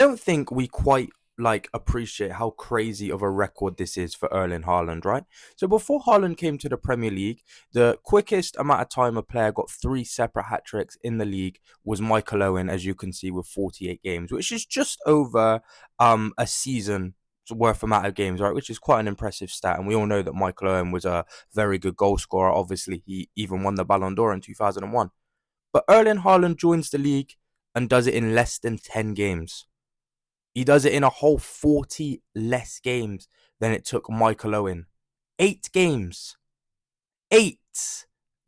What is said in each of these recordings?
don't think we quite appreciate how crazy of a record this is for Erling Haaland, right? So before Haaland came to the Premier League, the quickest amount of time a player got three separate hat tricks in the league was Michael Owen, as you can see, with 48 games, which is just over a season worth amount of games, right? Which is quite an impressive stat. And we all know that Michael Owen was a very good goal scorer. Obviously, he even won the Ballon d'Or in 2001. But Erling Haaland joins the league and does it in less than 10 games. He does it in a whole 40 less games than it took Michael Owen. 8 games. 8.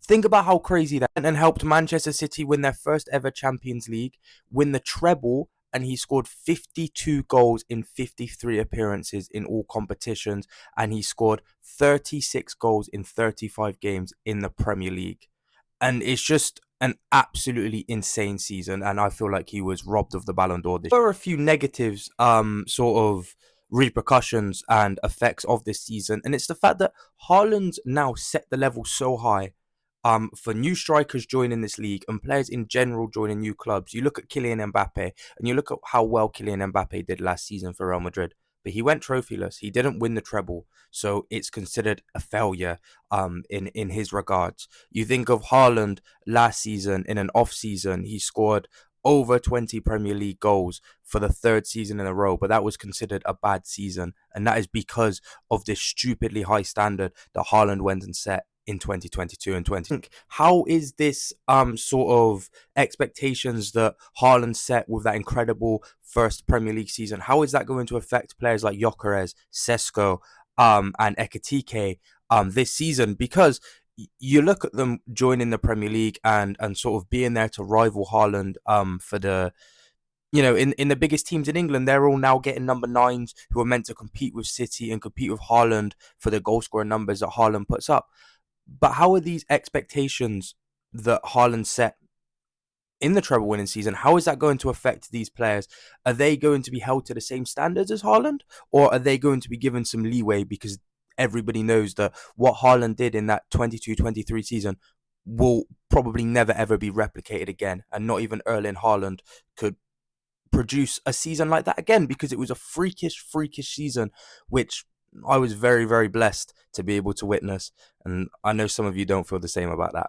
Think about how crazy that is. And helped Manchester City win their first ever Champions League, win the treble, and he scored 52 goals in 53 appearances in all competitions, and he scored 36 goals in 35 games in the Premier League. And it's just an absolutely insane season, and I feel like he was robbed of the Ballon d'Or. There were a few negatives, sort of repercussions and effects of this season, and it's the fact that Haaland's now set the level so high. For new strikers joining this league and players in general joining new clubs. You look at Kylian Mbappe and you look at how well Kylian Mbappe did last season for Real Madrid, but he went trophyless. He didn't win the treble, so it's considered a failure in his regards. You think of Haaland last season in an off season, he scored over 20 Premier League goals for the third season in a row, but that was considered a bad season, and that is because of this stupidly high standard that Haaland went and set in 2022 and 20. How is this sort of expectations that Haaland set with that incredible first Premier League season? How is that going to affect players like Gyökeres, Sesko, and Ekitike this season? Because you look at them joining the Premier League and sort of being there to rival Haaland for the in the biggest teams in England. They're all now getting number nines who are meant to compete with City and compete with Haaland for the goal scoring numbers that Haaland puts up. But how are these expectations that Haaland set in the treble winning season, how is that going to affect these players? Are they going to be held to the same standards as Haaland? Or are they going to be given some leeway because everybody knows that what Haaland did in that 22-23 season will probably never ever be replicated again, and not even Erling Haaland could produce a season like that again, because it was a freakish season, which I was very, very blessed to be able to witness. And I know some of you don't feel the same about that.